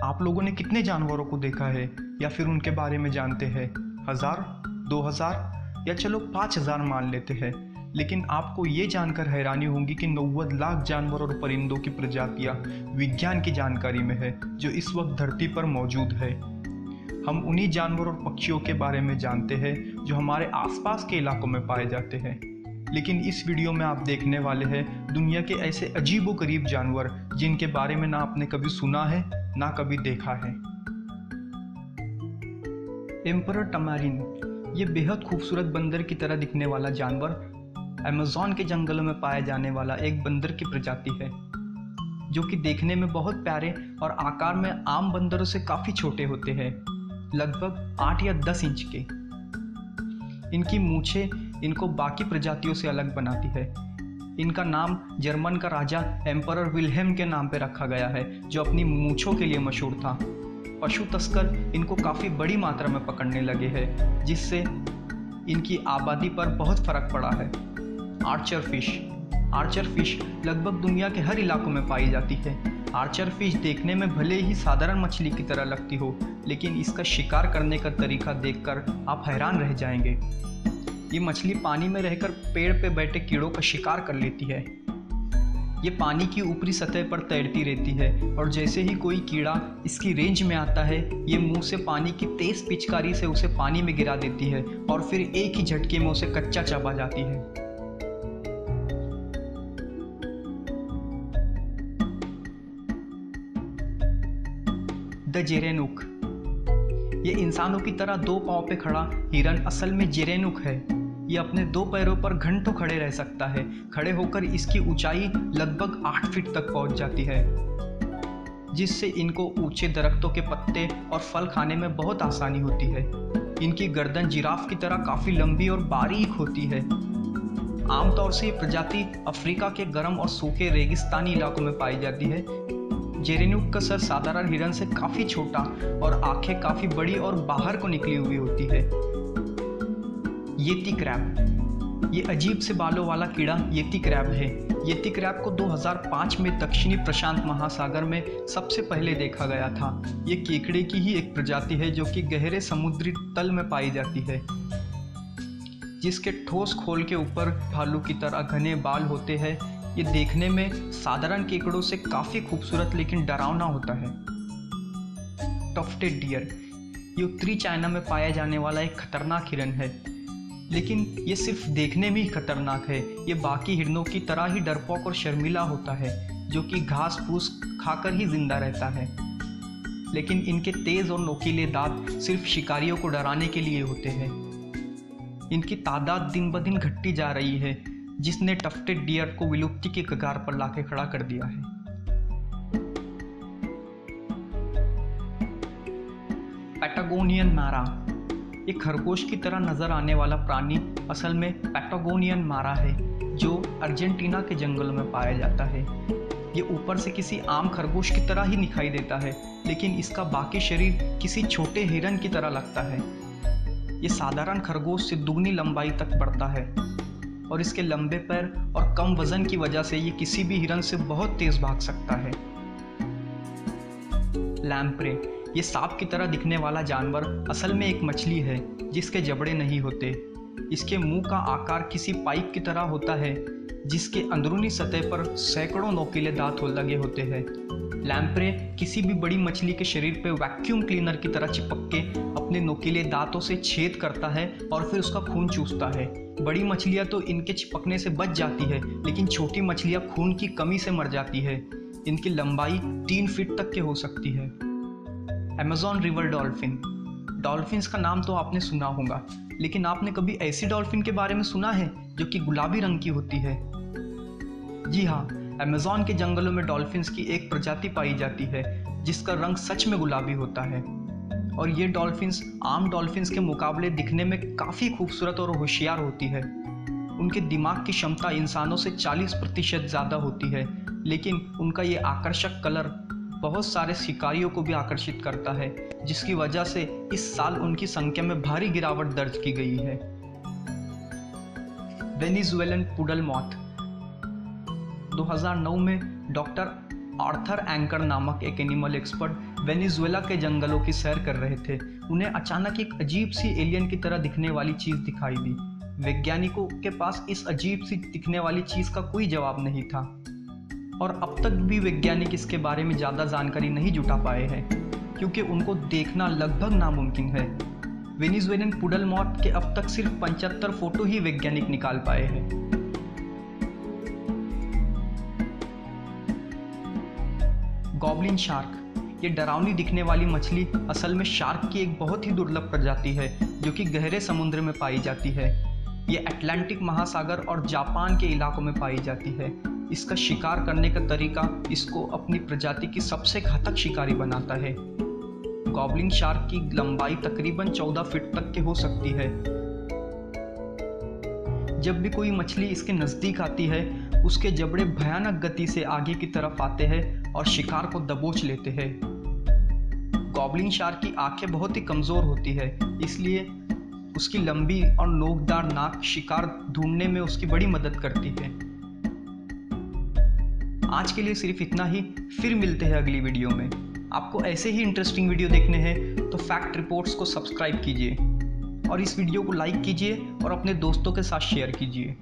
आप लोगों ने कितने जानवरों को देखा है या फिर उनके बारे में जानते हैं? 1000, 2000 या चलो 5000 मान लेते हैं। लेकिन आपको ये जानकर हैरानी होगी कि 90 लाख जानवर और परिंदों की प्रजातियां विज्ञान की जानकारी में है जो इस वक्त धरती पर मौजूद है। हम उन्हीं जानवर और पक्षियों के बारे में जानते हैं जो हमारे आसपास के इलाकों में पाए जाते हैं। लेकिन इस वीडियो में आप देखने वाले हैं दुनिया के ऐसे अजीबोगरीब जानवर जिनके बारे में ना आपने कभी सुना है ना कभी देखा है। एम्परर टमारिन, ये बेहद खूबसूरत बंदर की तरह दिखने वाला जानवर अमेज़न के जंगलों में पाया जाने वाला एक बंदर की प्रजाति है जो कि देखने में बहुत प्यारे और आकार में आम बंदरों से काफ़ी छोटे होते हैं, लगभग 8 या 10 इंच के। इनकी मूछें इनको बाकी प्रजातियों से अलग बनाती है। इनका नाम जर्मन का राजा एम्परर विल्हेम के नाम पर रखा गया है जो अपनी मूछों के लिए मशहूर था। पशु तस्कर इनको काफ़ी बड़ी मात्रा में पकड़ने लगे हैं जिससे इनकी आबादी पर बहुत फर्क पड़ा है। आर्चर फिश लगभग दुनिया के हर इलाकों में पाई जाती है। आर्चर फिश देखने में भले ही साधारण मछली की तरह लगती हो, लेकिन इसका शिकार करने का तरीका देखकर आप हैरान रह जाएंगे। ये मछली पानी में रहकर पेड़ पे बैठे कीड़ों का शिकार कर लेती है। ये पानी की ऊपरी सतह पर तैरती रहती है और जैसे ही कोई कीड़ा इसकी रेंज में आता है ये मुंह से पानी की तेज पिचकारी से उसे पानी में गिरा देती है और फिर एक ही झटके में उसे कच्चा चबा जाती है। द जेरेनुक, ये इंसानों की तरह 2 पांव पे खड़ा हिरन असल में जेरेनुक है। ये अपने 2 पैरों पर घंटों खड़े रह सकता है। खड़े होकर इसकी ऊंचाई लगभग 8 फीट तक पहुंच जाती है, जिससे इनको ऊंचे दरख्तों के पत्ते और फल खाने में बहुत आसानी होती है। इनकी गर्दन जिराफ की तरह काफ़ी लंबी और बारीक होती है। आमतौर से ये प्रजाति अफ्रीका के गर्म और सूखे रेगिस्तानी इलाकों में पाई जाती है। जेरेनुक का सर साधारण हिरन से काफ़ी छोटा और आंखें काफ़ी बड़ी और बाहर को निकली हुई होती है। येती क्रैब, ये अजीब से बालों वाला कीड़ा येती क्रैब है। येती क्रैब को 2005 में दक्षिणी प्रशांत महासागर में सबसे पहले देखा गया था। ये केकड़े की ही एक प्रजाति है जो कि गहरे समुद्री तल में पाई जाती है, जिसके ठोस खोल के ऊपर भालू की तरह घने बाल होते हैं। ये देखने में साधारण केकड़ों से काफ़ी खूबसूरत लेकिन डरावना होता है। टफ्टेड डियर, ये उत्तरी चाइना में पाया जाने वाला एक खतरनाक हिरन है, लेकिन ये सिर्फ देखने में ही खतरनाक है। ये बाकी हिरनों की तरह ही डरपोक और शर्मीला होता है जो कि घास फूस खाकर ही जिंदा रहता है। लेकिन इनके तेज और नोकीले दांत सिर्फ शिकारियों को डराने के लिए होते हैं। इनकी तादाद दिन ब दिन घटती जा रही है, जिसने टफ्टेड डियर को विलुप्ति के कगार पर लाके खड़ा कर दिया है। पैटागोनियन मारा, एक खरगोश की तरह नजर आने वाला प्राणी असल में पैटागोनियन मारा है जो अर्जेंटीना के जंगलों में पाया जाता है। ये ऊपर से किसी आम खरगोश की तरह ही दिखाई देता है, लेकिन इसका बाकी शरीर किसी छोटे हिरन की तरह लगता है। ये साधारण खरगोश से दुगनी लंबाई तक बढ़ता है और इसके लंबे पैर और कम वजन की वजह से ये किसी भी हिरन से बहुत तेज भाग सकता है। लैम्प्रे, ये सांप की तरह दिखने वाला जानवर असल में एक मछली है जिसके जबड़े नहीं होते। इसके मुंह का आकार किसी पाइप की तरह होता है जिसके अंदरूनी सतह पर सैकड़ों नोकीले दांत लगे होते हैं। लैम्प्रे किसी भी बड़ी मछली के शरीर पर वैक्यूम क्लीनर की तरह चिपक के अपने नोकीले दांतों से छेद करता है और फिर उसका खून चूसता है। बड़ी मछलियां तो इनके चिपकने से बच जाती है, लेकिन छोटी मछलियां खून की कमी से मर जाती है। इनकी लंबाई 3 फीट तक की हो सकती है। अमेज़न रिवर डॉल्फिन, डॉल्फिन्स का नाम तो आपने सुना होगा, लेकिन आपने कभी ऐसी डॉल्फिन के बारे में सुना है जो कि गुलाबी रंग की होती है? जी हाँ, अमेज़न के जंगलों में डॉल्फिन्स की एक प्रजाति पाई जाती है जिसका रंग सच में गुलाबी होता है। और ये डॉल्फिन्स आम डॉल्फिन्स के मुकाबले दिखने में काफ़ी खूबसूरत और होशियार होती है। उनके दिमाग की क्षमता इंसानों से 40% ज़्यादा होती है, लेकिन उनका ये आकर्षक कलर बहुत सारे शिकारियों को भी आकर्षित करता है, जिसकी वजह से इस साल उनकी संख्या में भारी गिरावट दर्ज की गई है। वेनेजुएलन पुडल मॉथ, 2009 में डॉक्टर आर्थर एंकर नामक एक एनिमल एक्सपर्ट वेनेजुएला के जंगलों की सैर कर रहे थे। उन्हें अचानक एक अजीब सी एलियन की तरह दिखने वाली चीज़ दिखाई दी। वैज्ञानिकों के पास इस अजीब सी दिखने वाली चीज़ का कोई जवाब नहीं था और अब तक भी वैज्ञानिक इसके बारे में ज़्यादा जानकारी नहीं जुटा पाए हैं, क्योंकि उनको देखना लगभग नामुमकिन है। वेनेजुएलन पुडल मॉथ के अब तक सिर्फ 75 फोटो ही वैज्ञानिक निकाल पाए हैं। गॉब्लिन शार्क, ये डरावनी दिखने वाली मछली असल में शार्क की एक बहुत ही दुर्लभ प्रजाति है जो कि गहरे समुद्र में पाई जाती है। ये अटलांटिक महासागर और जापान के इलाकों में पाई जाती है। इसका शिकार करने का तरीका इसको अपनी प्रजाति की सबसे घातक शिकारी बनाता है। गॉब्लिन शार्क की लंबाई तकरीबन 14 फीट तक की हो सकती है। जब भी कोई मछली इसके नज़दीक आती है, उसके जबड़े भयानक गति से आगे की तरफ आते हैं और शिकार को दबोच लेते हैं। गॉब्लिन शार्क की आंखें बहुत ही कमज़ोर होती है, इसलिए उसकी लंबी और नोकदार नाक शिकार ढूंढने में उसकी बड़ी मदद करती है। आज के लिए सिर्फ इतना ही, फिर मिलते हैं अगली वीडियो में। आपको ऐसे ही इंटरेस्टिंग वीडियो देखने हैं तो फैक्ट रिपोर्ट्स को सब्सक्राइब कीजिए और इस वीडियो को लाइक कीजिए और अपने दोस्तों के साथ शेयर कीजिए।